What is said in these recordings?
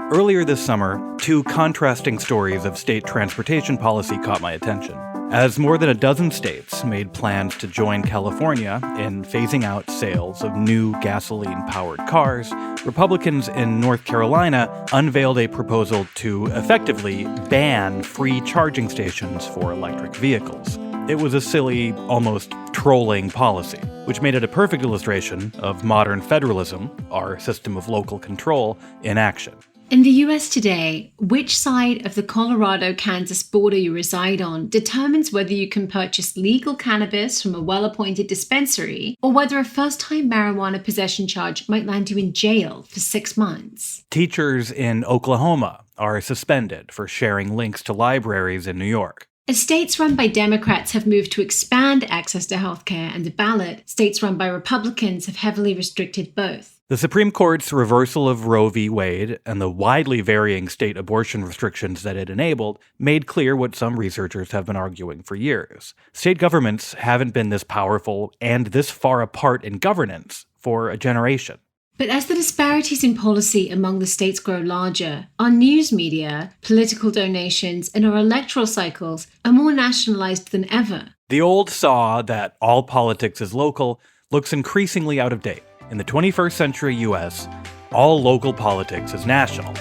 Earlier this summer, two contrasting stories of state transportation policy caught my attention. As more than a dozen states made plans to join California in phasing out sales of new gasoline-powered cars, Republicans in North Carolina unveiled a proposal to effectively ban free charging stations for electric vehicles. It was a silly, almost trolling policy, which made it a perfect illustration of modern federalism, our system of local control, in action. In the US today, which side of the Colorado-Kansas border you reside on determines whether you can purchase legal cannabis from a well-appointed dispensary or whether a first-time marijuana possession charge might land you in jail for 6 months. Teachers in Oklahoma are suspended for sharing links to libraries in New York. As states run by Democrats have moved to expand access to healthcare and the ballot, states run by Republicans have heavily restricted both. The Supreme Court's reversal of Roe v. Wade and the widely varying state abortion restrictions that it enabled made clear what some researchers have been arguing for years. State governments haven't been this powerful and this far apart in governance for a generation. But as the disparities in policy among the states grow larger, our news media, political donations, and our electoral cycles are more nationalized than ever. The old saw that all politics is local looks increasingly out of date. In the 21st century U.S., all local politics is national.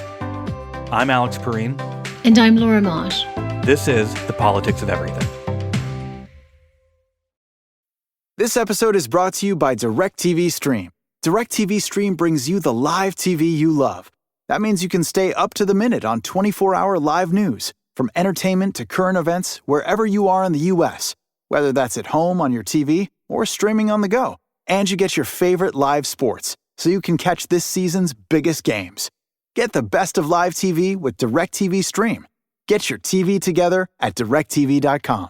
I'm Alex Pareene. And I'm Laura Marsh. This is The Politics of Everything. This episode is brought to you by DirecTV Stream. DirecTV Stream brings you the live TV you love. That means you can stay up to the minute on 24-hour live news, from entertainment to current events, wherever you are in the U.S., whether that's at home on your TV or streaming on the go. And you get your favorite live sports, so you can catch this season's biggest games. Get the best of live TV with DirecTV Stream. Get your TV together at directtv.com.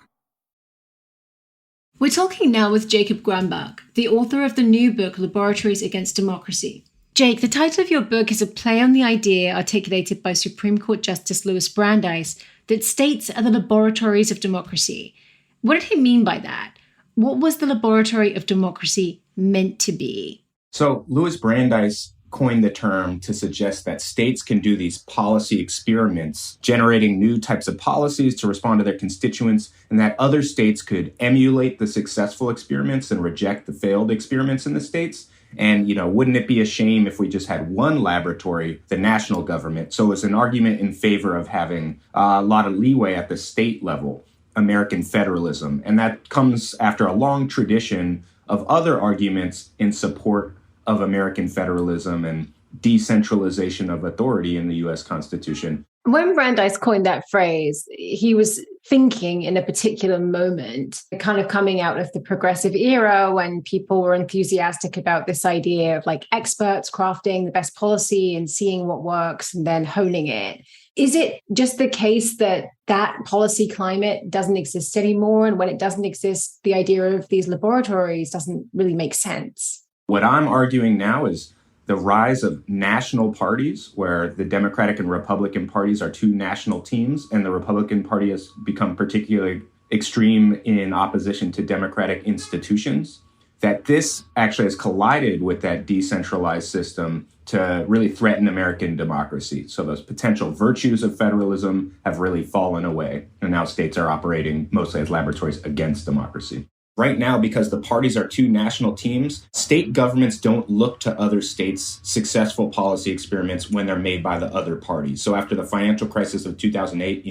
We're talking now with Jacob Grumbach, the author of the new book, Laboratories Against Democracy. Jake, the title of your book is a play on the idea articulated by Supreme Court Justice Louis Brandeis that states are the laboratories of democracy. What did he mean by that? What was the laboratory of democracy meant to be? So Louis Brandeis coined the term to suggest that states can do these policy experiments, generating new types of policies to respond to their constituents, and that other states could emulate the successful experiments and reject the failed experiments in the states. And, wouldn't it be a shame if we just had one laboratory, the national government? So it's an argument in favor of having a lot of leeway at the state level. American federalism. And that comes after a long tradition of other arguments in support of American federalism and decentralization of authority in the U.S. Constitution. When Brandeis coined that phrase, he was thinking in a particular moment, kind of coming out of the progressive era when people were enthusiastic about this idea of experts crafting the best policy and seeing what works and then honing it. Is it just the case that that policy climate doesn't exist anymore? And when it doesn't exist, the idea of these laboratories doesn't really make sense? What I'm arguing now is the rise of national parties, where the Democratic and Republican parties are two national teams, and the Republican Party has become particularly extreme in opposition to democratic institutions, that this actually has collided with that decentralized system to really threaten American democracy. So those potential virtues of federalism have really fallen away, and now states are operating mostly as laboratories against democracy. Right now, because the parties are two national teams, state governments don't look to other states' successful policy experiments when they're made by the other parties. So after the financial crisis of 2008,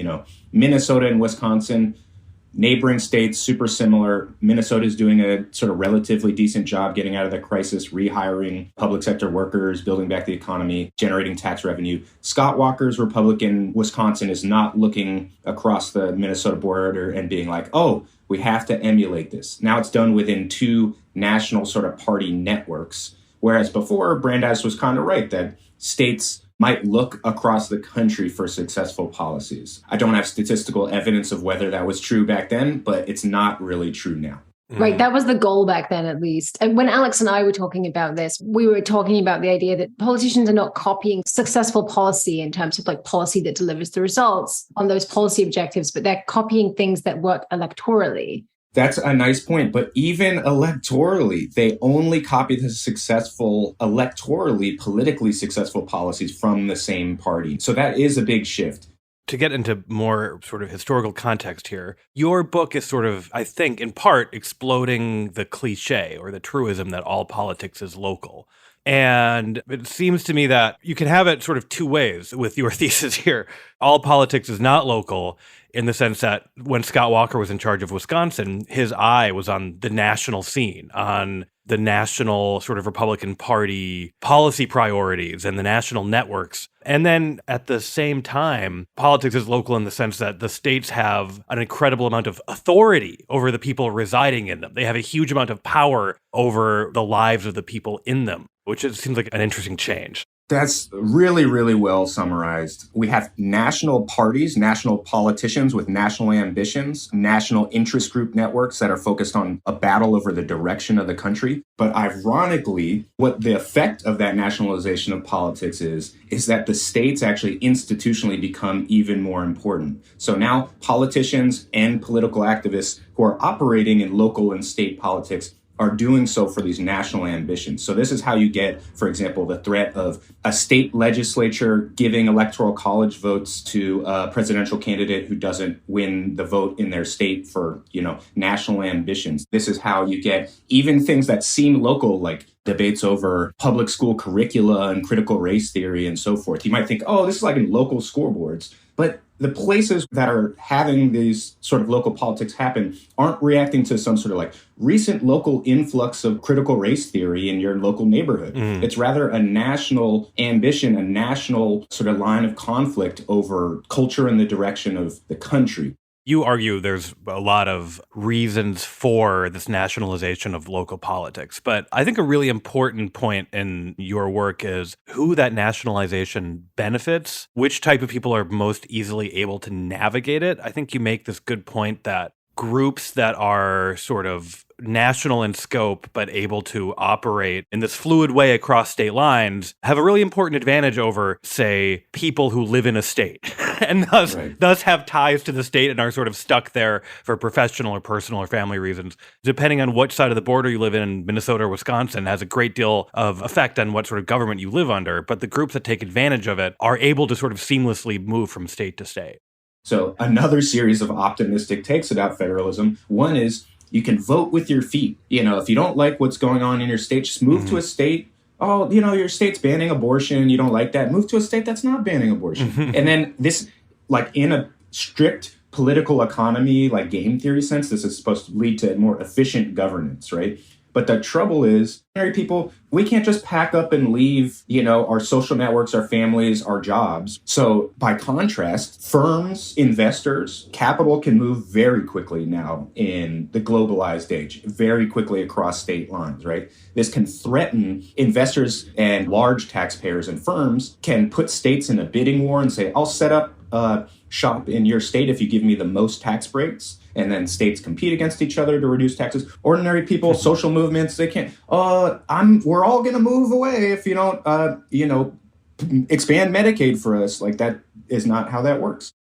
Minnesota and Wisconsin, neighboring states, super similar. Minnesota's doing a sort of relatively decent job getting out of the crisis, rehiring public sector workers, building back the economy, generating tax revenue. Scott Walker's Republican Wisconsin is not looking across the Minnesota border and being like, oh, we have to emulate this. Now it's done within two national sort of party networks. Whereas before, Brandeis was kind of right that states might look across the country for successful policies. I don't have statistical evidence of whether that was true back then, but it's not really true now. Right. That was the goal back then, at least. And when Alex and I were talking about this, we were talking about the idea that politicians are not copying successful policy in terms of policy that delivers the results on those policy objectives, but they're copying things that work electorally. That's a nice point. But even electorally, they only copy the successful, electorally, politically successful policies from the same party. So that is a big shift. To get into more sort of historical context here, your book is sort of, I think, in part, exploding the cliche or the truism that all politics is local. And it seems to me that you can have it sort of two ways with your thesis here. All politics is not local in the sense that when Scott Walker was in charge of Wisconsin, his eye was on the national scene, on the national sort of Republican Party policy priorities and the national networks. And then at the same time, politics is local in the sense that the states have an incredible amount of authority over the people residing in them. They have a huge amount of power over the lives of the people in them, which seems like an interesting change. That's really, really well summarized. We have national parties, national politicians with national ambitions, national interest group networks that are focused on a battle over the direction of the country. But ironically, what the effect of that nationalization of politics is that the states actually institutionally become even more important. So now politicians and political activists who are operating in local and state politics are doing so for these national ambitions. So this is how you get, for example, the threat of a state legislature giving electoral college votes to a presidential candidate who doesn't win the vote in their state for, national ambitions. This is how you get even things that seem local, like debates over public school curricula and critical race theory and so forth. You might think, oh, this is like in local school boards. But the places that are having these sort of local politics happen aren't reacting to some sort of like recent local influx of critical race theory in your local neighborhood. It's rather a national ambition, a national sort of line of conflict over culture and the direction of the country. You argue there's a lot of reasons for this nationalization of local politics, but I think a really important point in your work is who that nationalization benefits, which type of people are most easily able to navigate it. I think you make this good point that groups that are sort of national in scope but able to operate in this fluid way across state lines have a really important advantage over, say, people who live in a state and thus have ties to the state and are sort of stuck there for professional or personal or family reasons. Depending on which side of the border you live in, Minnesota or Wisconsin, has a great deal of effect on what sort of government you live under. But the groups that take advantage of it are able to sort of seamlessly move from state to state. So another series of optimistic takes about federalism. One is you can vote with your feet. If you don't like what's going on in your state, just move to a state. Oh, your state's banning abortion. You don't like that. Move to a state that's not banning abortion. And then this, like in a strict political economy, like game theory sense, this is supposed to lead to more efficient governance, right? But the trouble is, ordinary people, we can't just pack up and leave, our social networks, our families, our jobs. So by contrast, firms, investors, capital can move very quickly now in the globalized age, very quickly across state lines, right? This can threaten investors, and large taxpayers and firms can put states in a bidding war and say, I'll set up shop in your state if you give me the most tax breaks. And then states compete against each other to reduce taxes. Ordinary people, social movements, they can't. We're all going to move away if you don't, expand Medicaid for us. Like that is not how that works.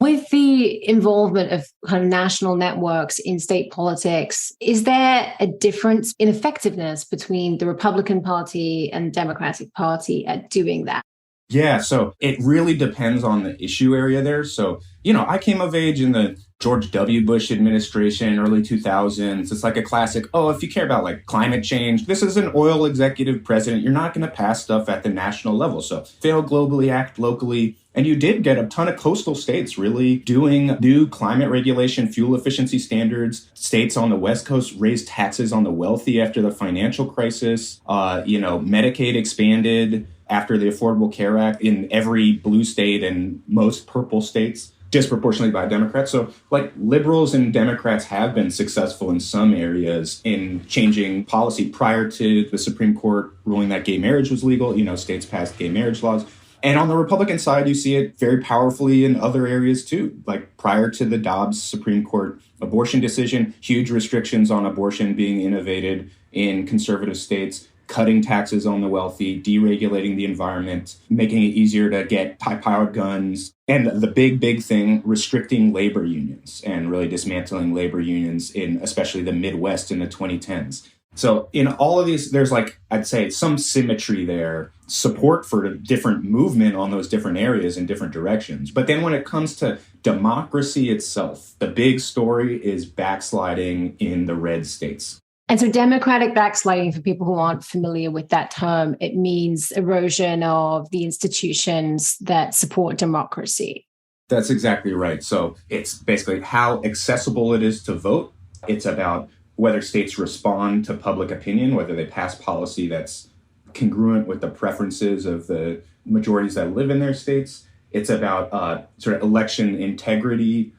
With the involvement of kind of national networks in state politics, is there a difference in effectiveness between the Republican Party and Democratic Party at doing that? Yeah, so it really depends on the issue area there. So, I came of age in the George W. Bush administration, early 2000s. It's like a classic, if you care about like climate change, this is an oil executive president. You're not going to pass stuff at the national level. So fail globally, act locally. And you did get a ton of coastal states really doing new climate regulation, fuel efficiency standards. States on the West Coast raised taxes on the wealthy after the financial crisis. Medicaid expanded after the Affordable Care Act in every blue state and most purple states, disproportionately by Democrats. So like liberals and Democrats have been successful in some areas in changing policy prior to the Supreme Court ruling that gay marriage was legal. States passed gay marriage laws. And on the Republican side, you see it very powerfully in other areas too. Like prior to the Dobbs Supreme Court abortion decision, huge restrictions on abortion being innovated in conservative states. cutting taxes on the wealthy, deregulating the environment, making it easier to get high-powered guns, and the big thing, restricting labor unions and really dismantling labor unions in especially the Midwest in the 2010s. So in all of these, there's I'd say some symmetry there, support for a different movement on those different areas in different directions. But then when it comes to democracy itself, the big story is backsliding in the red states. And so democratic backsliding, for people who aren't familiar with that term, it means erosion of the institutions that support democracy. That's exactly right. So it's basically how accessible it is to vote. It's about whether states respond to public opinion, whether they pass policy that's congruent with the preferences of the majorities that live in their states. It's about sort of election integrity,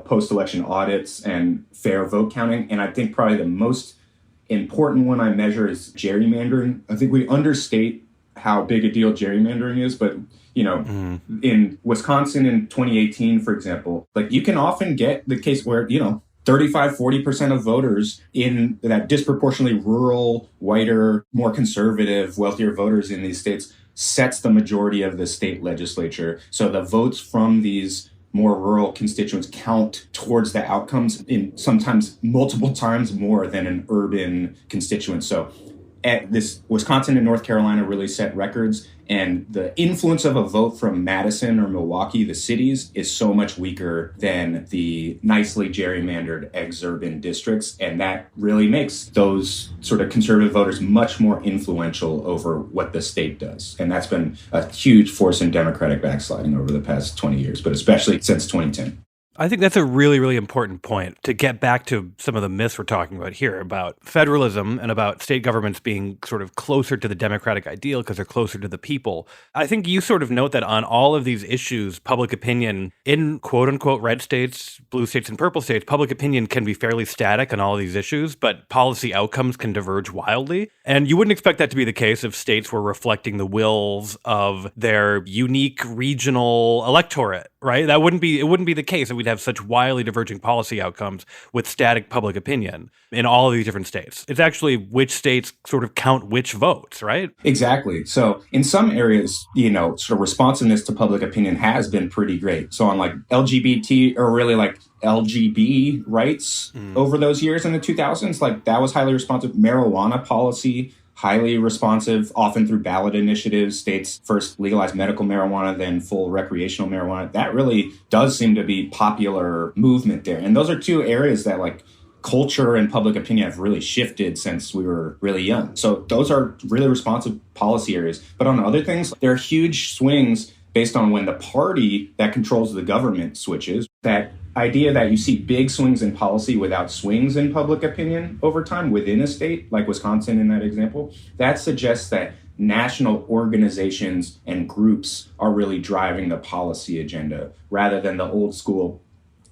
post-election audits and fair vote counting. And I think probably the most important one I measure is gerrymandering. I think we understate how big a deal gerrymandering is, but in Wisconsin in 2018, for example, you can often get the case where, 35-40% of voters in that disproportionately rural, whiter, more conservative, wealthier voters in these states sets the majority of the state legislature. So the votes from these more rural constituents count towards the outcomes in sometimes multiple times more than an urban constituent. So at this, Wisconsin and North Carolina really set records, and the influence of a vote from Madison or Milwaukee, the cities, is so much weaker than the nicely gerrymandered exurban districts. And that really makes those sort of conservative voters much more influential over what the state does. And that's been a huge force in Democratic backsliding over the past 20 years, but especially since 2010. I think that's a really, really important point to get back to some of the myths we're talking about here about federalism and about state governments being sort of closer to the democratic ideal because they're closer to the people. I think you sort of note that on all of these issues, public opinion in quote unquote red states, blue states, and purple states, public opinion can be fairly static on all of these issues, but policy outcomes can diverge wildly. And you wouldn't expect that to be the case if states were reflecting the wills of their unique regional electorate, right? It wouldn't be the case if we'd have such wildly diverging policy outcomes with static public opinion in all of these different states. It's actually which states sort of count which votes, right? Exactly. So in some areas, sort of responsiveness to public opinion has been pretty great. So on LGBT or really LGB rights over those years in the 2000s, that was highly responsive. Marijuana policy, highly responsive, often through ballot initiatives. States first legalized medical marijuana, then full recreational marijuana. That really does seem to be popular movement there. And those are two areas that culture and public opinion have really shifted since we were really young. So those are really responsive policy areas. But on other things, there are huge swings based on when the party that controls the government switches. That idea that you see big swings in policy without swings in public opinion over time within a state, like Wisconsin in that example, that suggests that national organizations and groups are really driving the policy agenda rather than the old school,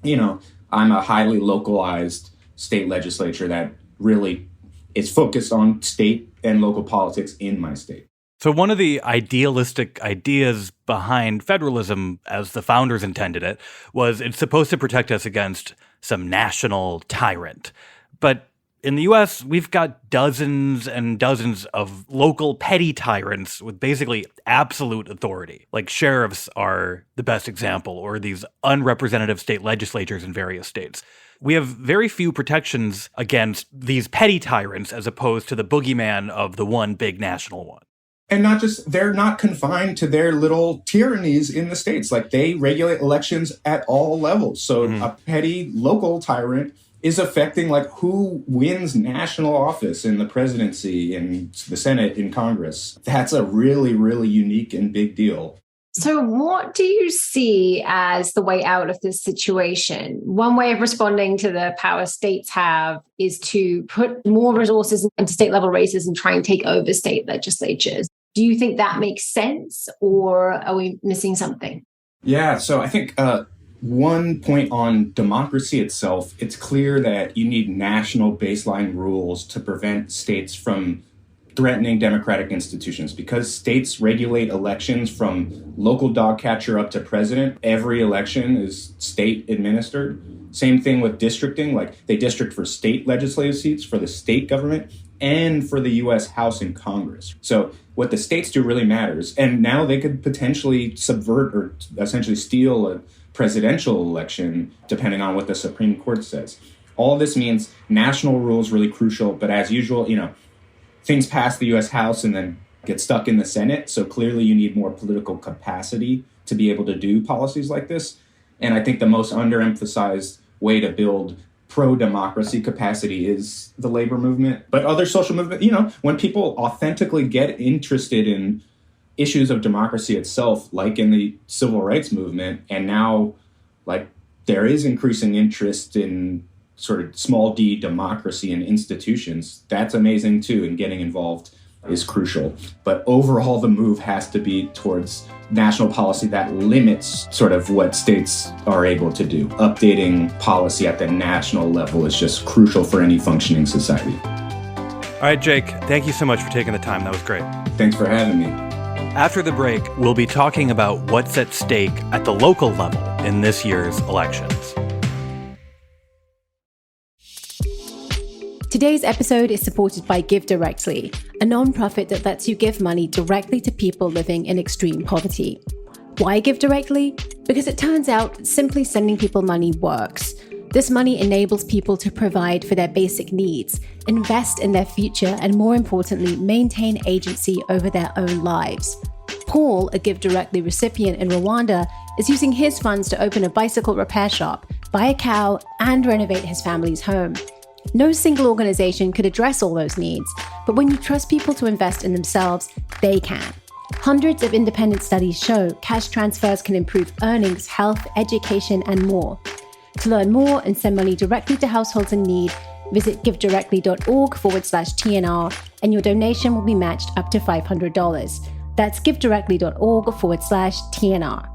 I'm a highly localized state legislature that really is focused on state and local politics in my state. So one of the idealistic ideas behind federalism, as the founders intended it, was it's supposed to protect us against some national tyrant. But in the U.S., we've got dozens and dozens of local petty tyrants with basically absolute authority. Sheriffs are the best example, or these unrepresentative state legislatures in various states. We have very few protections against these petty tyrants as opposed to the boogeyman of the one big national one. And they're not confined to their little tyrannies in the states. They regulate elections at all levels. So a petty local tyrant is affecting who wins national office in the presidency, in the Senate, in Congress. That's a really, really unique and big deal. So what do you see as the way out of this situation? One way of responding to the power states have is to put more resources into state level races and try and take over state legislatures. Do you think that makes sense, or are we missing something? Yeah, so I think one point on democracy itself, it's clear that you need national baseline rules to prevent states from threatening democratic institutions. Because states regulate elections from local dog catcher up to president, every election is state administered. Same thing with districting, they district for state legislative seats for the state government. and for the U.S. House and Congress. So what the states do really matters. And now they could potentially subvert or essentially steal a presidential election, depending on what the Supreme Court says. All of this means national rule is really crucial. But as usual, things pass the U.S. House and then get stuck in the Senate. So clearly you need more political capacity to be able to do policies like this. And I think the most underemphasized way to build pro-democracy capacity is the labor movement. But other social movements, when people authentically get interested in issues of democracy itself, like in the civil rights movement, and now there is increasing interest in sort of small d democracy and institutions, that's amazing too, and getting involved is crucial. But overall, the move has to be towards national policy that limits sort of what states are able to do. Updating policy at the national level is just crucial for any functioning society. All right, Jake, thank you so much for taking the time. That was great. Thanks for having me. After the break, we'll be talking about what's at stake at the local level in this year's elections. Today's episode is supported by Give Directly, a nonprofit that lets you give money directly to people living in extreme poverty. Why Give Directly? Because it turns out simply sending people money works. This money enables people to provide for their basic needs, invest in their future, and more importantly, maintain agency over their own lives. Paul, a Give Directly recipient in Rwanda, is using his funds to open a bicycle repair shop, buy a cow, and renovate his family's home. No single organization could address all those needs, but when you trust people to invest in themselves, they can. Hundreds of independent studies show cash transfers can improve earnings, health, education, and more. To learn more and send money directly to households in need, visit givedirectly.org/TNR, and your donation will be matched up to $500. That's givedirectly.org/TNR.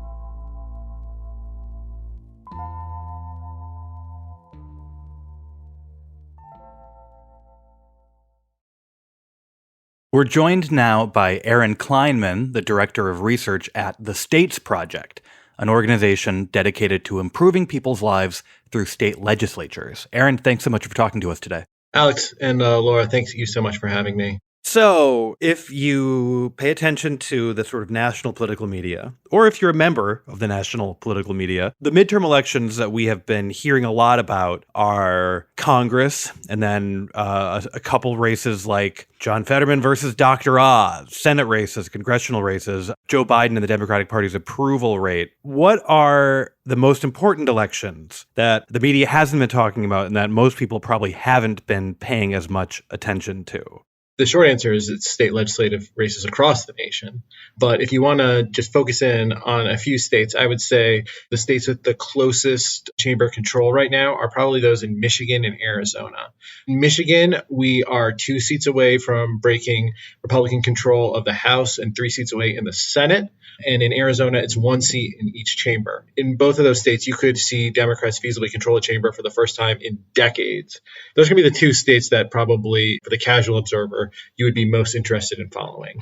We're joined now by Aaron Kleinman, the Director of Research at The States Project, an organization dedicated to improving people's lives through state legislatures. Aaron, thanks so much for talking to us today. Alex and Laura, thanks you so much for having me. So, if you pay attention to the sort of national political media, or if you're a member of the national political media, the midterm elections that we have been hearing a lot about are Congress, and then a couple races like John Fetterman versus Dr. Oz, Senate races, congressional races, Joe Biden and the Democratic Party's approval rate. What are the most important elections that the media hasn't been talking about and that most people probably haven't been paying as much attention to? The short answer is it's state legislative races across the nation. But if you want to just focus in on a few states, I would say the states with the closest chamber control right now are probably those in Michigan and Arizona. In Michigan, we are 2 seats away from breaking Republican control of the House and 3 seats away in the Senate. And in Arizona, it's 1 seat in each chamber. In both of those states, you could see Democrats feasibly control a chamber for the first time in decades. Those are going to be the 2 states that probably, for the casual observer, you would be most interested in following.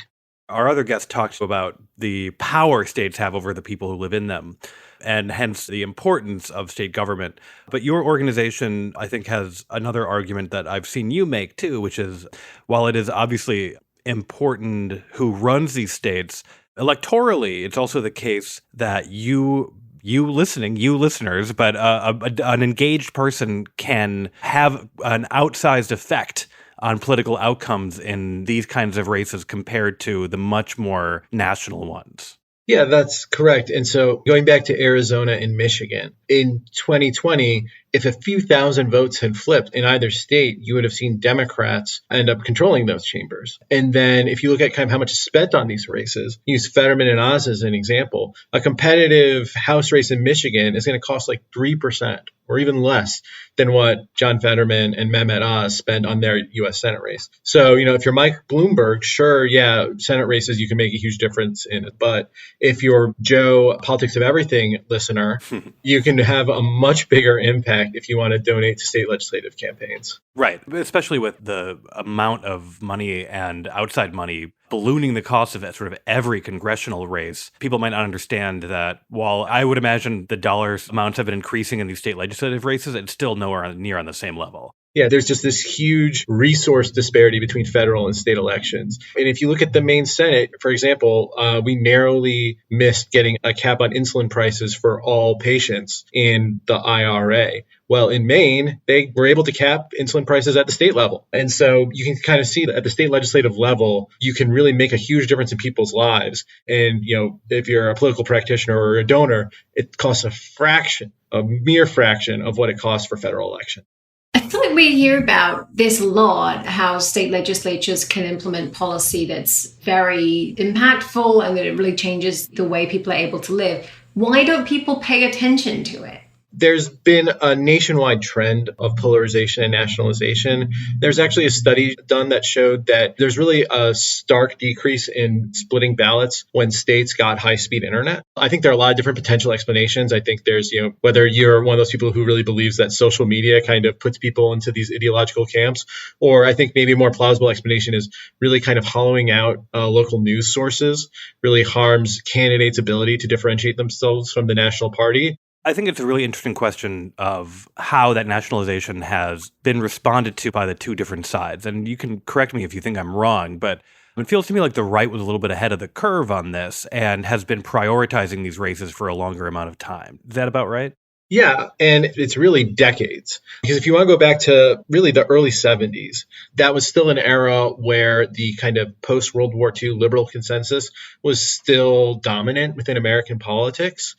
Our other guest talked about the power states have over the people who live in them, and hence the importance of state government. But your organization, I think, has another argument that I've seen you make too, which is, while it is obviously important who runs these states, electorally, it's also the case that you listeners, but an engaged person can have an outsized effect on political outcomes in these kinds of races compared to the much more national ones. Yeah, that's correct. And so going back to Arizona and Michigan, in 2020, if a few thousand votes had flipped in either state, you would have seen Democrats end up controlling those chambers. And then if you look at kind of how much is spent on these races, use Fetterman and Oz as an example, a competitive House race in Michigan is going to cost like 3% or even less than what John Fetterman and Mehmet Oz spend on their U.S. Senate race. So, if you're Mike Bloomberg, sure, yeah, Senate races, you can make a huge difference in it. But if you're Joe Politics of Everything listener, you can have a much bigger impact if you want to donate to state legislative campaigns. Right, especially with the amount of money and outside money ballooning the cost of sort of every congressional race. People might not understand that while I would imagine the dollar amounts have been increasing in these state legislative races, it's still nowhere near on the same level. Yeah, there's just this huge resource disparity between federal and state elections. And if you look at the Maine Senate, for example, we narrowly missed getting a cap on insulin prices for all patients in the IRA. Well, in Maine, they were able to cap insulin prices at the state level. And so you can kind of see that at the state legislative level, you can really make a huge difference in people's lives. And, if you're a political practitioner or a donor, it costs a mere fraction of what it costs for federal election. I feel like we hear about this a lot, how state legislatures can implement policy that's very impactful and that it really changes the way people are able to live. Why don't people pay attention to it? There's been a nationwide trend of polarization and nationalization. There's actually a study done that showed that there's really a stark decrease in splitting ballots when states got high-speed internet. I think there are a lot of different potential explanations. I think there's, whether you're one of those people who really believes that social media kind of puts people into these ideological camps, or I think maybe a more plausible explanation is really kind of hollowing out local news sources really harms candidates' ability to differentiate themselves from the national party. I think it's a really interesting question of how that nationalization has been responded to by the two different sides. And you can correct me if you think I'm wrong, but it feels to me like the right was a little bit ahead of the curve on this and has been prioritizing these races for a longer amount of time. Is that about right? Yeah, and it's really decades. Because if you want to go back to really the early 70s, that was still an era where the kind of post-World War II liberal consensus was still dominant within American politics.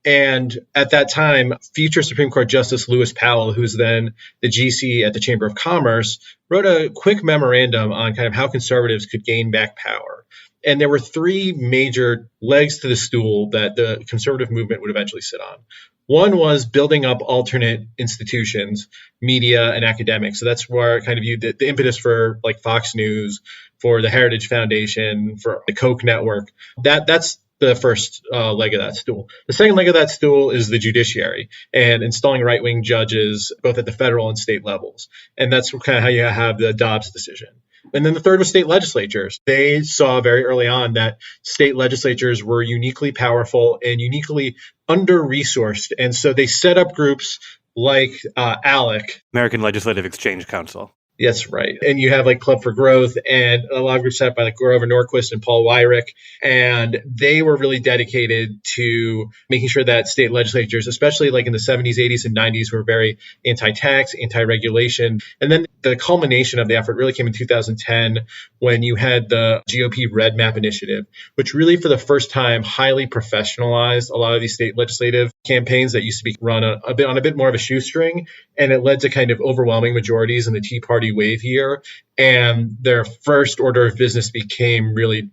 And at that time, future Supreme Court Justice Lewis Powell, who was then the GC at the Chamber of Commerce, wrote a quick memorandum on kind of how conservatives could gain back power. And there were three major legs to the stool that the conservative movement would eventually sit on. One was building up alternate institutions, media and academics. So that's where kind of the impetus for like Fox News, for the Heritage Foundation, for the Koch network. That's the first leg of that stool. The second leg of that stool is the judiciary and installing right-wing judges both at the federal and state levels. And that's kind of how you have the Dobbs decision. And then the third was state legislatures. They saw very early on that state legislatures were uniquely powerful and uniquely under-resourced. And so they set up groups like ALEC. American Legislative Exchange Council. That's right. And you have like Club for Growth and a lot of groups set up by like Grover Norquist and Paul Weyrich. And they were really dedicated to making sure that state legislatures, especially like in the 70s, 80s, and 90s, were very anti-tax, anti-regulation. And then the culmination of the effort really came in 2010 when you had the GOP Red Map Initiative, which really for the first time highly professionalized a lot of these state legislative campaigns that used to be run on a bit more of a shoestring. And it led to kind of overwhelming majorities in the Tea Party wave here. And their first order of business became really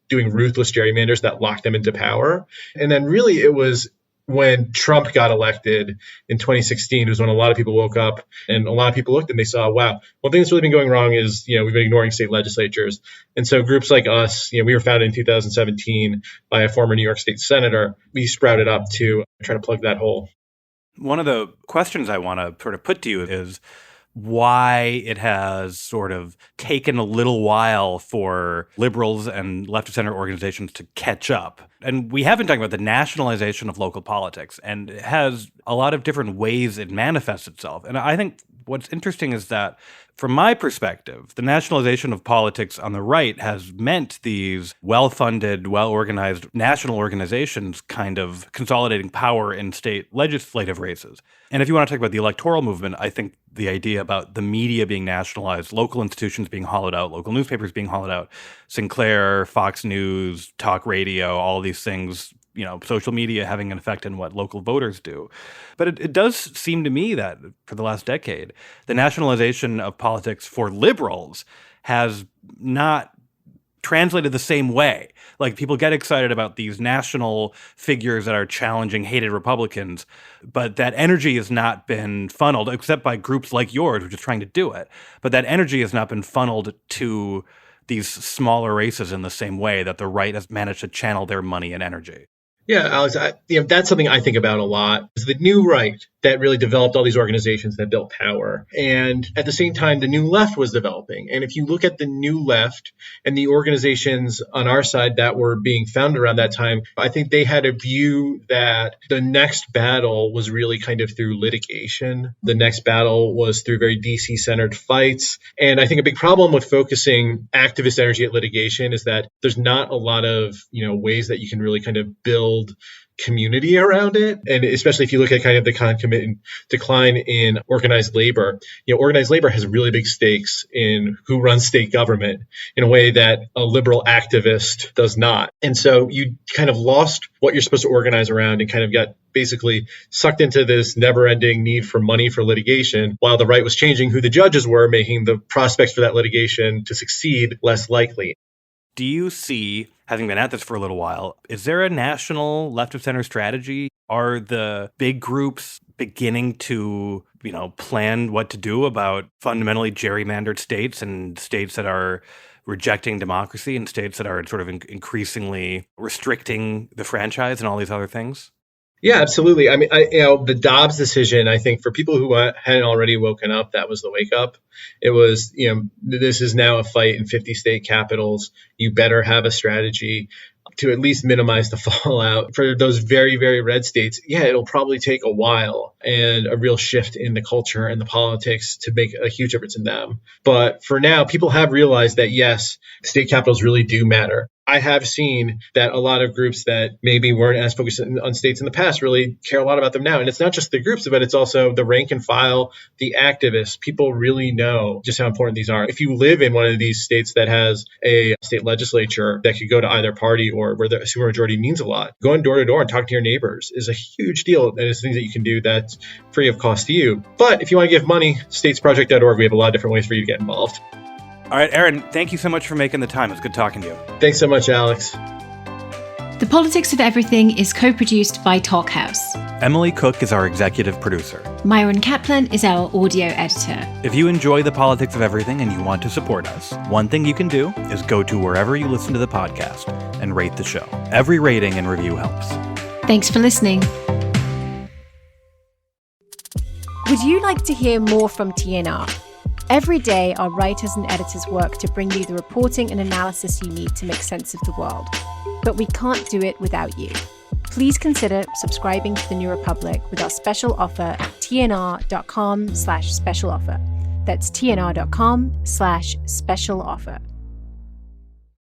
doing ruthless gerrymanders that locked them into power. And then really it was when Trump got elected in 2016 was when a lot of people woke up and a lot of people looked and they saw, wow, one thing that's really been going wrong is, we've been ignoring state legislatures. And so groups like us, we were founded in 2017 by a former New York State senator. We sprouted up to try to plug that hole. One of the questions I want to sort of put to you is why it has sort of taken a little while for liberals and left of center organizations to catch up. And we have been talking about the nationalization of local politics, and it has a lot of different ways it manifests itself. And I think what's interesting is that, from my perspective, the nationalization of politics on the right has meant these well-funded, well-organized national organizations kind of consolidating power in state legislative races. And if you want to talk about the electoral movement, I think the idea about the media being nationalized, local institutions being hollowed out, local newspapers being hollowed out, Sinclair, Fox News, talk radio, all these things, social media having an effect on what local voters do. But it does seem to me that for the last decade, the nationalization of politics for liberals has not translated the same way. Like, people get excited about these national figures that are challenging hated Republicans, but that energy has not been funneled, except by groups like yours, which is trying to do it. But that energy has not been funneled to these smaller races in the same way that the right has managed to channel their money and energy. Yeah, Alex, that's something I think about a lot. The new right that really developed all these organizations that built power. And at the same time, the New Left was developing. And if you look at the New Left and the organizations on our side that were being founded around that time, I think they had a view that the next battle was really kind of through litigation. The next battle was through very DC-centered fights. And I think a big problem with focusing activist energy at litigation is that there's not a lot of, ways that you can really kind of build community around it. And especially if you look at kind of the concomitant decline in organized labor, organized labor has really big stakes in who runs state government in a way that a liberal activist does not. And so you kind of lost what you're supposed to organize around and kind of got basically sucked into this never-ending need for money for litigation, while the right was changing who the judges were, making the prospects for that litigation to succeed less likely. Do you see, having been at this for a little while, is there a national left-of-center strategy? Are the big groups beginning to, plan what to do about fundamentally gerrymandered states and states that are rejecting democracy and states that are sort of increasingly restricting the franchise and all these other things? Yeah, absolutely. I mean, the Dobbs decision, I think for people who hadn't already woken up, that was the wake up. It was, this is now a fight in 50 state capitals. You better have a strategy to at least minimize the fallout. For those very, very red states, it'll probably take a while and a real shift in the culture and the politics to make a huge difference in them. But for now, people have realized that, yes, state capitals really do matter. I have seen that a lot of groups that maybe weren't as focused on states in the past really care a lot about them now. And it's not just the groups, but it's also the rank and file, the activists. People really know just how important these are. If you live in one of these states that has a state legislature that could go to either party or where the supermajority means a lot, going door to door and talking to your neighbors is a huge deal. And it's things that you can do that's free of cost to you. But if you want to give money, statesproject.org, we have a lot of different ways for you to get involved. All right, Aaron, thank you so much for making the time. It's good talking to you. Thanks so much, Alex. The Politics of Everything is co-produced by Talkhouse. Emily Cook is our executive producer. Myron Kaplan is our audio editor. If you enjoy The Politics of Everything and you want to support us, one thing you can do is go to wherever you listen to the podcast and rate the show. Every rating and review helps. Thanks for listening. Would you like to hear more from TNR? Every day, our writers and editors work to bring you the reporting and analysis you need to make sense of the world. But we can't do it without you. Please consider subscribing to The New Republic with our special offer at tnr.com/special offer. That's tnr.com/special offer.